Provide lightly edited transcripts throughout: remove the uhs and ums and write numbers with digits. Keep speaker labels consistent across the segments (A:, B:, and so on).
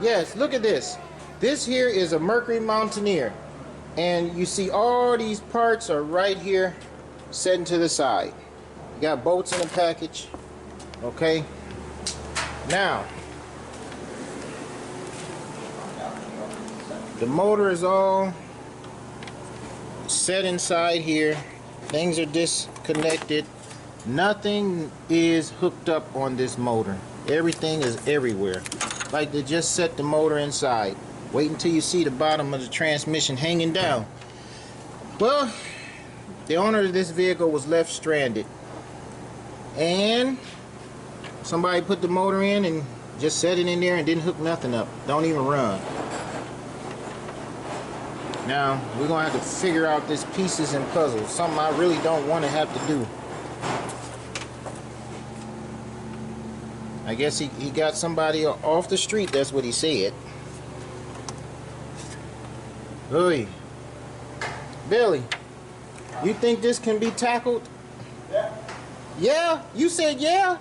A: Yes, look at this. This here is a Mercury Mountaineer. And you see all these parts are right here setting to the side. You got bolts in the package. Okay. Now, the motor is all set inside here. Things are disconnected. Nothing is hooked up on this motor. Everything is everywhere. Like they just set the motor inside. Wait until you see the bottom of the transmission hanging down. Well, the owner of this vehicle was left stranded. And somebody put the motor in and just set it in there and didn't hook nothing up. Don't even run. Now, we're going to have to figure out this pieces and puzzles. Something I really don't want to have to do. I guess he got somebody off the street. That's what he said. Hey, Billy, you think this can be tackled? Yeah. Yeah? You said yeah?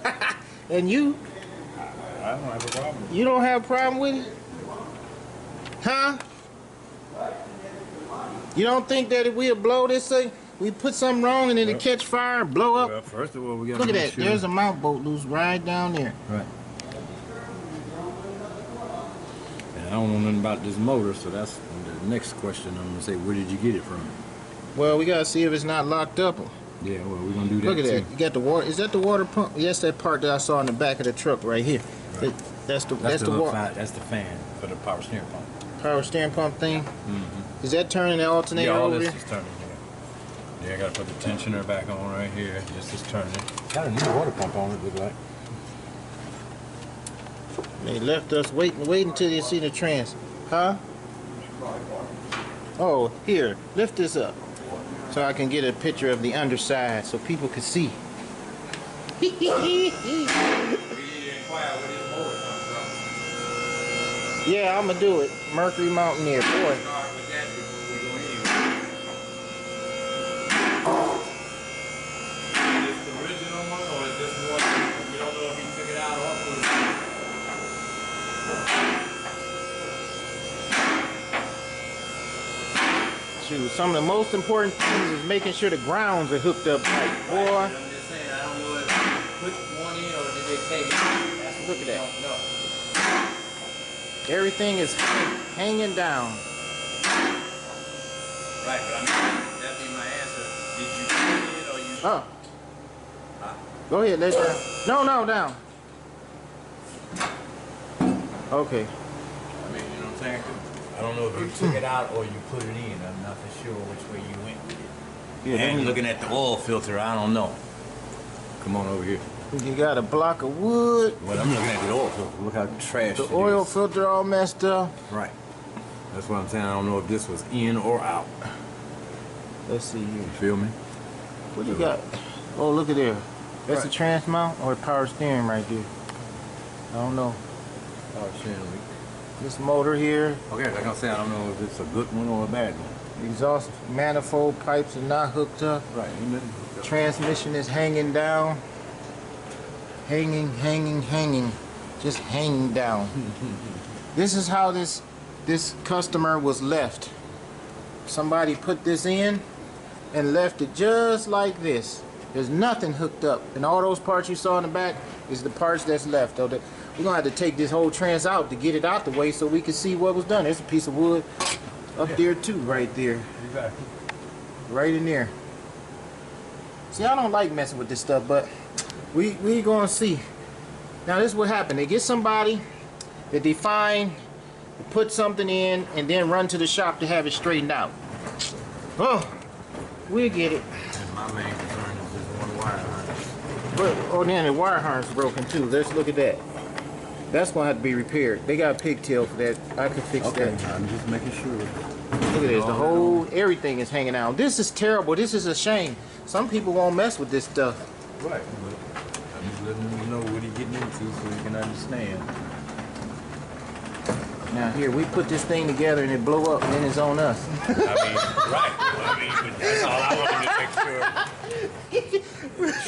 A: Yeah. And you?
B: I don't have a problem with it.
A: You don't have a problem with it? Huh? You don't think that if we'll blow this thing, we put something wrong and it'll catch fire and blow up?
B: Well, first of all, we got to
A: look at that.
B: Sure.
A: There's a mount bolt loose right down there.
B: Right. And I don't know nothing about this motor, so that's the next question. I'm going to say, where did you get it from?
A: Well, we got to see if it's not locked up.
B: Yeah, well, we're going to do that.
A: Look at
B: too.
A: that. You got the water. Is that the water pump? Yes, that part that I saw in the back of the truck right here.
B: Right.
A: That's the
B: water.
A: water.
B: That's the fan for the power steering pump.
A: Power steering pump thing?
B: Mm-hmm.
A: Is that turning the alternator
B: all
A: over
B: this
A: here?
B: is turning here. Yeah, I got to put the tensioner back on right here. This is turning. Got a new water pump on it, look like.
A: They left us waiting until they see the trans. Huh? Oh, here. Lift this up so I can get a picture of the underside so people can see. Yeah, I'm gonna do it. Mercury Mountaineer, boy. Shoot, some of the most important things is making sure the grounds are hooked up right, boy.
C: I'm just saying, I don't know if they put one in or did they take it. That's what
A: Look at
C: we
A: that.
C: don't know.
A: Everything is hanging down.
C: Right, but I mean, that'd be my answer. Did you put it in or you...
A: Oh. Go ahead, let's down. No, down. Okay.
C: I mean, you know what I'm saying? I don't know if you took it out or you put it in. I'm not for sure which way you went with it.
A: Yeah,
C: And looking at the oil filter, I don't know.
B: Come on over here.
A: you got a block of wood.
B: Well, I'm looking at the oil filter. Look how trash
A: The
B: it
A: oil
B: is.
A: filter all messed up.
B: Right. That's what I'm saying. I don't know if this was in or out.
A: Let's see here.
B: You feel me?
A: What do you got? Oh, look at there. That's
B: Right.
A: a trans mount or a power steering right there. I don't know.
B: Power steering leak.
A: This motor here,
B: Okay, like I'm saying, I don't know if it's a good one or a bad one.
A: exhaust manifold pipes are not hooked up.
B: Right.
A: Transmission is hanging down. Hanging. Just hanging down. This is how this customer was left. Somebody put this in and left it just like this. There's nothing hooked up. And all those parts you saw in the back is the parts that's left. We're gonna have to take this whole trans out to get it out the way so we can see what was done. There's a piece of wood up there too, right there.
B: Exactly.
A: Right in there. See, I don't like messing with this stuff, but we gonna see. Now this is what happened. They get somebody that they find, put something in, and then run to the shop to have it straightened out. Oh, we'll get it.
C: And my main concern is this one wire harness.
A: But oh, then the wire harness is broken too. Let's look at that. That's gonna have to be repaired. They got a pigtail for that. I can fix that.
B: I'm just making sure.
A: Look at this. The whole everything is hanging out. This is terrible. This is a shame. Some people won't mess with this stuff.
B: Right. But I'm just letting them know what he's getting into so he can understand.
A: Now here, we put this thing together and it blow up and then it's on us.
C: I mean, right. I mean, but that's all I wanted to make sure.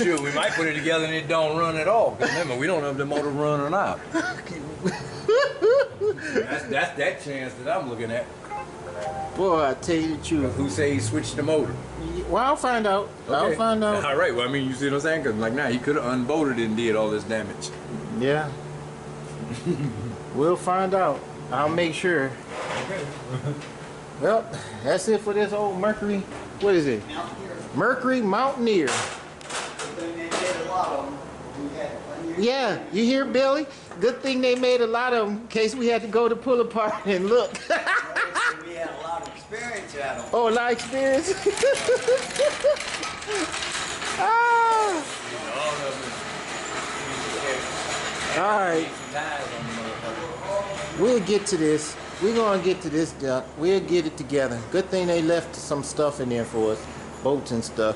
C: Sure, we might put it together and it don't run at all. 'Cause remember, we don't know if the motor run or not. That's that chance that I'm looking at.
A: Boy, I tell you the truth.
C: Who say he switched the motor?
A: Well, I'll find out. I'll find out.
C: All right. Well, I mean, you see what I'm saying? Because like now, he could have unbolted and did all this damage.
A: Yeah. We'll find out. I'll make sure. Well, that's it for this old Mercury. What is it?
D: Mountaineer.
A: Mercury Mountaineer.
D: They made a lot of them. We had plenty of-
A: Yeah, you hear, Billy? Good thing they made a lot of them in case we had to go to pull apart and look.
D: We had a lot of experience at them.
A: Oh, a lot of experience. Ah. All right. We'll get to this. We're going to get to this, Duck. We'll get it together. Good thing they left some stuff in there for us. Bolts and stuff.